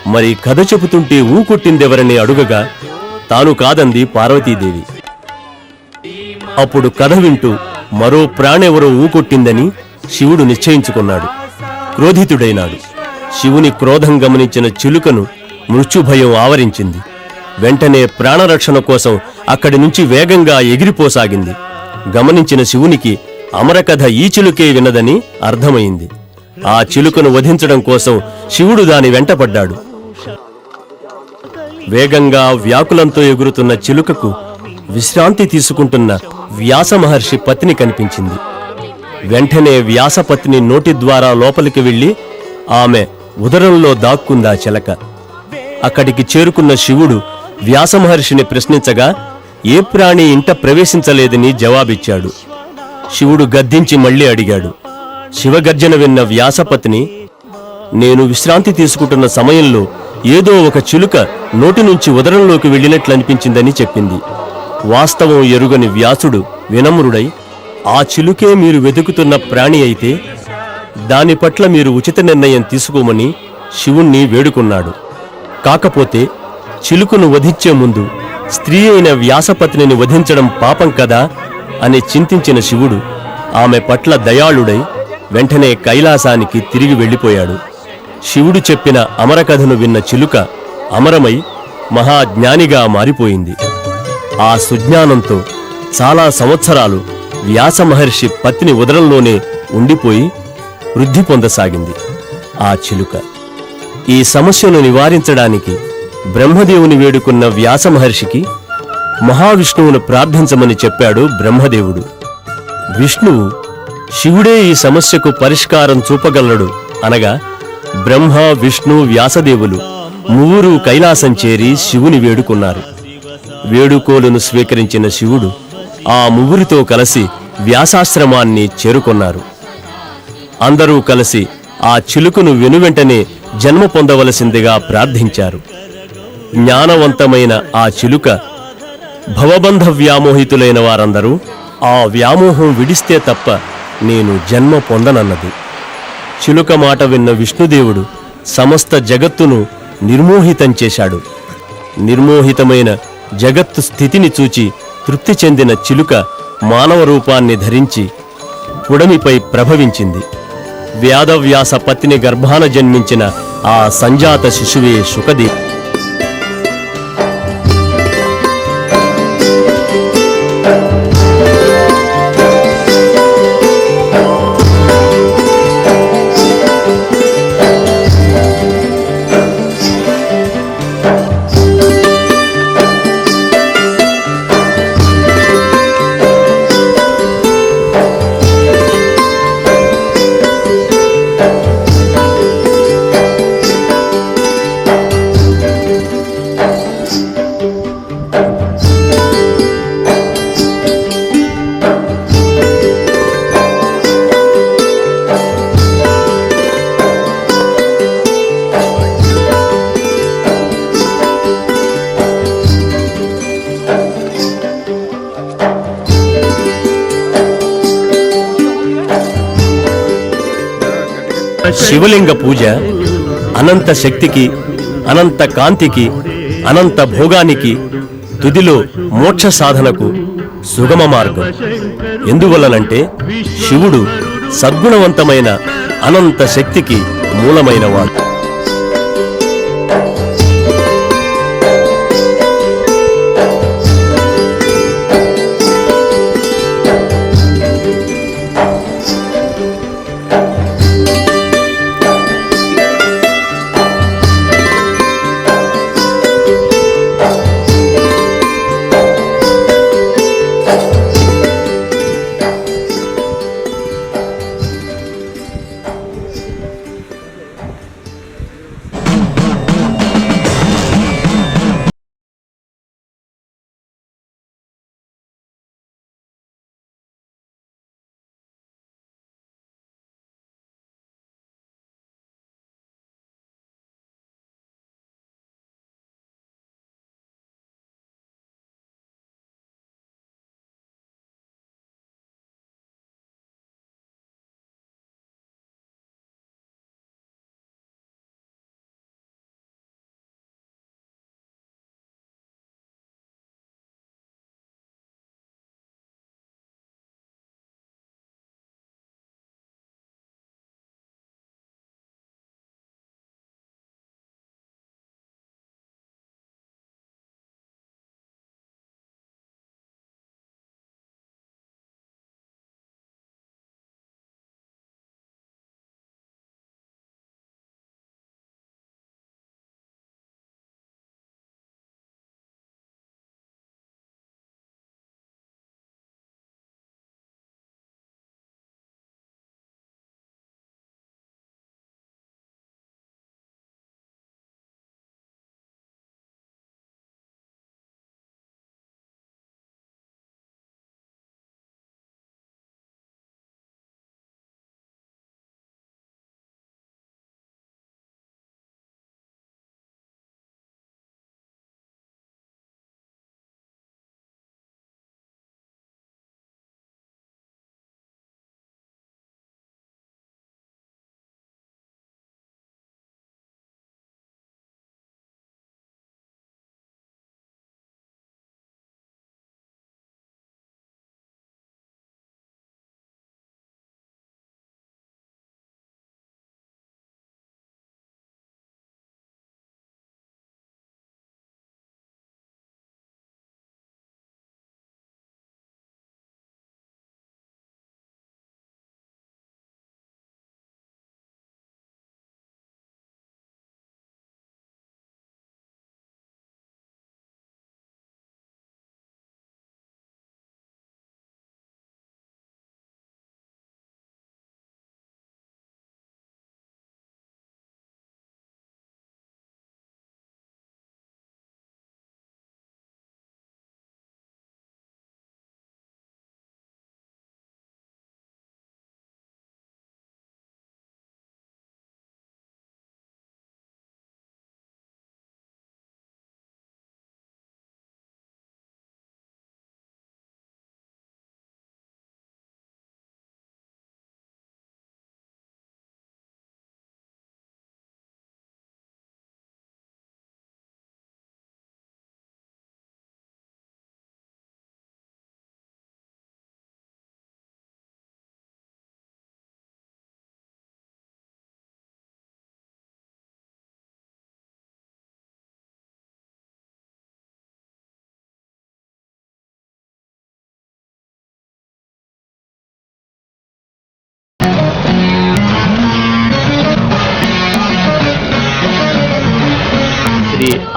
మరి కథ చెబుతుంటే ఊకొట్టిందెవరని అడుగగా తాను కాదంది పార్వతీదేవి. అప్పుడు కథ వింటూ మరో ప్రాణెవరో ఊకొట్టిందని శివుడు నిశ్చయించుకున్నాడు. క్రోధితుడైనాడు. శివుని క్రోధం గమనించిన చిలుకను మృత్యుభయం ఆవరించింది. వెంటనే ప్రాణరక్షణ కోసం అక్కడి నుంచి వేగంగా ఎగిరిపోసాగింది. గమనించిన శివునికి అమరకథ ఈ చిలుకే విన్నదని అర్థమైంది. ఆ చిలుకను వధించడం కోసం శివుడు దాని వెంటపడ్డాడు. వేగంగా వ్యాకులంతో ఎగురుతున్న చిలుకకు విశ్రాంతి తీసుకుంటున్న వ్యాస మహర్షి పత్ని కనిపించింది. వెంటనే వ్యాసపత్ని నోటి ద్వారా లోపలికి వెళ్లి ఆమె ఉదరంలో దాక్కుందా చిలక. అక్కడికి చేరుకున్న శివుడు వ్యాసమహర్షిని ప్రశ్నించగా ఏ ప్రాణి ఇంట ప్రవేశించలేదని జవాబిచ్చాడు. శివుడు గద్దించి మళ్లీ అడిగాడు. శివగర్జన విన్న వ్యాసపత్ని నేను విశ్రాంతి తీసుకుంటున్న సమయంలో ఏదో ఒక చిలుక నోటి నుంచి ఉదరంలోకి వెళ్ళినట్లనిపించిందని చెప్పింది. వాస్తవం ఎరుగని వ్యాసుడు వినమ్రుడై ఆ చిలుకే మీరు వెతుకుతున్న ప్రాణి అయితే దాని పట్ల మీరు ఉచిత నిర్ణయం తీసుకోమని శివుణ్ణి వేడుకున్నాడు. కాకపోతే చిలుకను వధించే ముందు స్త్రీ అయిన వ్యాసపత్నిని వధించడం పాపం కదా అని చింతించిన శివుడు ఆమె పట్ల దయాళుడై వెంటనే కైలాసానికి తిరిగి వెళ్ళిపోయాడు. శివుడు చెప్పిన అమరకథను విన్న చిలుక అమరమై మహాజ్ఞానిగా మారిపోయింది. ఆ సుజ్ఞానంతో చాలా సంవత్సరాలు వ్యాసమహర్షి పత్ని ఉదరంలోనే ఉండిపోయి వృద్ధి పొందసాగింది. ఆ చిలుక ఈ సమస్యను నివారించడానికి బ్రహ్మదేవుని వేడుకున్న వ్యాసమహర్షికి మహావిష్ణువును ప్రార్థించమని చెప్పాడు బ్రహ్మదేవుడు. విష్ణువు శివుడే ఈ సమస్యకు పరిష్కారం చూపగలడు అనగా బ్రహ్మ, విష్ణు, వ్యాసదేవులు ముగ్గురు కైలాసం చేరి శివుని వేడుకున్నారు. వేడుకోలును స్వీకరించిన శివుడు ఆ ముగ్గురితో కలిసి వ్యాసాశ్రమాన్ని చేరుకున్నారు. అందరూ కలిసి ఆ చిలుకను వెనువెంటనే జన్మ పొందవలసిందిగా ప్రార్థించారు. జ్ఞానవంతమైన ఆ చిలుక భవబంధ వ్యామోహితులైన వారందరూ ఆ వ్యామోహం విడిస్తే తప్ప నేను జన్మ పొందనన్నది. చిలుక మాట విన్న విష్ణుదేవుడు సమస్త జగత్తును నిర్మోహితం చేశాడు. నిర్మోహితమైన జగత్తు స్థితిని చూచి తృప్తి చెందిన చిలుక మానవ రూపాన్ని ధరించి పుడమిపై ప్రభవించింది. వ్యాధవ్యాస పత్ని గర్భాన జన్మించిన ఆ సంజాత శిశువే శుకదేవి. శివలింగ పూజ అనంత శక్తికి, అనంత కాంతికి, అనంత భోగానికి, తుదిలో మోక్ష సాధనకు సుగమ మార్గం. ఎందువల్లనంటే శివుడు సద్గుణవంతమైన అనంత శక్తికి మూలమైనవాడు.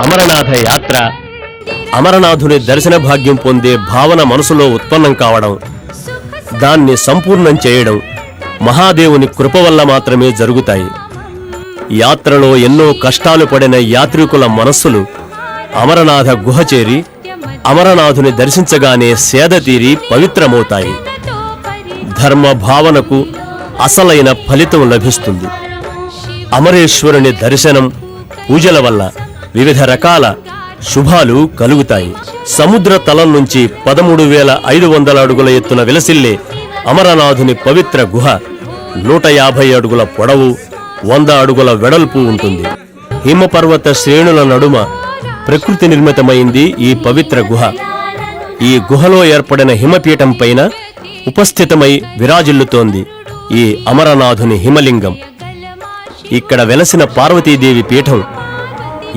అమరనాథ యాత్ర, అమరనాథుని దర్శన భాగ్యం పొందే భావన మనసులో ఉత్పన్నం కావడం, దాన్ని సంపూర్ణం చేయడం మహాదేవుని కృప వల్ల మాత్రమే జరుగుతాయి. యాత్రలో ఎన్నో కష్టాలు పడిన యాత్రికుల మనస్సులు అమరనాథ గుహ చేరి అమరనాథుని దర్శించగానే సేద తీరి పవిత్రమవుతాయి. ధర్మ భావనకు అసలైన ఫలితం లభిస్తుంది. అమరేశ్వరుని దర్శనం, పూజల వల్ల వివిధ రకాల శుభాలు కలుగుతాయి. సముద్ర తలం నుంచి 13,500 అడుగుల ఎత్తున విలసిల్లే అమరనాథుని పవిత్ర గుహ 150 అడుగుల పొడవు, 100 అడుగుల వెడల్పు ఉంటుంది. హిమపర్వత శ్రేణుల నడుమ ప్రకృతి నిర్మితమైంది ఈ పవిత్ర గుహ. ఈ గుహలో ఏర్పడిన హిమపీఠం పైన ఉపస్థితమై విరాజిల్లుతోంది ఈ అమరనాథుని హిమలింగం. ఇక్కడ వెలసిన పార్వతీదేవి పీఠం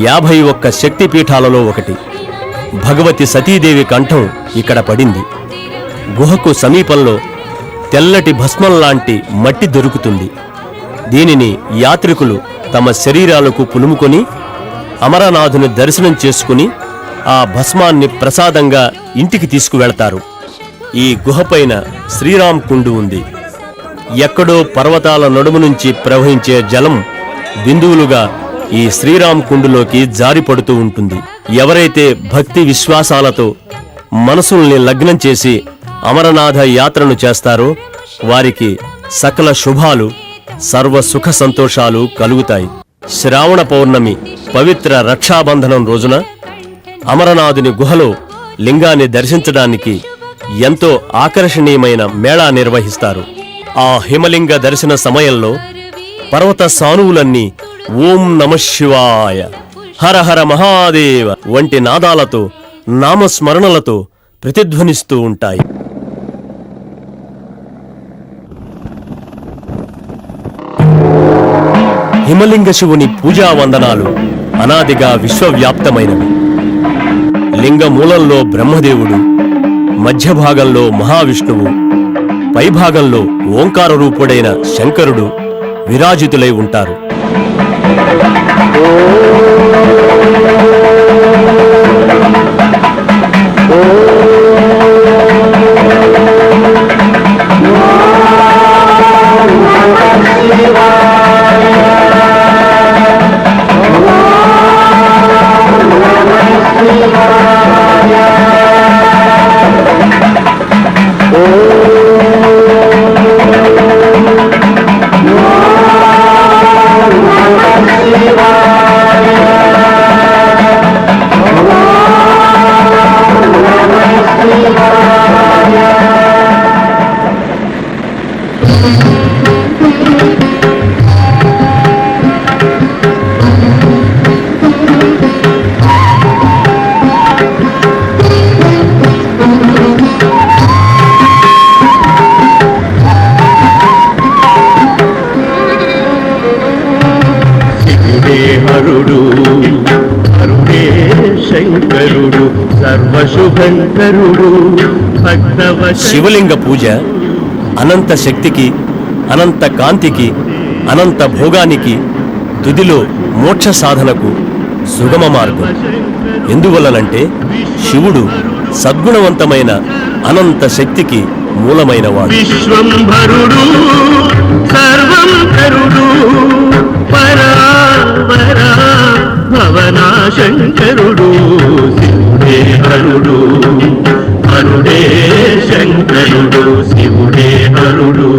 51 శక్తి పీఠాలలో ఒకటి. భగవతి సతీదేవి కంఠం ఇక్కడ పడింది. గుహకు సమీపంలో తెల్లటి భస్మంలాంటి మట్టి దొరుకుతుంది. దీనిని యాత్రికులు తమ శరీరాలకు పులుముకొని అమరనాథుని దర్శనం చేసుకుని ఆ భస్మాన్ని ప్రసాదంగా ఇంటికి తీసుకువెళతారు. ఈ గుహపైన శ్రీరామ్ కుండు ఉంది. ఎక్కడో పర్వతాల నడుము నుంచి ప్రవహించే జలం బిందువులుగా ఈ శ్రీరామ్ కుండులోకి జారిపడుతూ ఉంటుంది. ఎవరైతే భక్తి విశ్వాసాలతో మనసుల్ని లగ్నం చేసి అమరనాథ యాత్రను చేస్తారో వారికి సకల శుభాలు, సర్వ సుఖ సంతోషాలు కలుగుతాయి. శ్రావణ పౌర్ణమి పవిత్ర రక్షాబంధనం రోజున అమరనాథుని గుహలో లింగాన్ని దర్శించడానికి ఎంతో ఆకర్షణీయమైన మేళా నిర్వహిస్తారు. ఆ హిమలింగ దర్శన సమయంలో పర్వత సానువులన్నీ ఓం నమఃశివాయ, హర హర మహాదేవ వంటి నాదాలతో, నామస్మరణలతో ప్రతిధ్వనిస్తూ ఉంటాయి. హిమలింగ శివుని పూజా వందనాలు అనాదిగా విశ్వవ్యాప్తమైనవి. లింగ మూలంలో బ్రహ్మదేవుడు, మధ్య భాగంలో మహావిష్ణువు, పైభాగంలో ఓంకార రూపుడైన శంకరుడు విరాజితులై ఉంటారు. శివలింగ పూజ అనంత శక్తికి, అనంత కాంతికి, అనంత భోగానికి, తుదిలో మోక్ష సాధనకు సుగమ మార్గం. ఎందువల్లనంటే శివుడు సద్గుణవంతమైన అనంత శక్తికి మూలమైనవాడు.
విశ్వంభరుడు సర్వంకరుడు పరావరా భవనాశంకరుడు శివుడే హరుడు, హరుడే శంకరుడు, శివుడే హరుడు.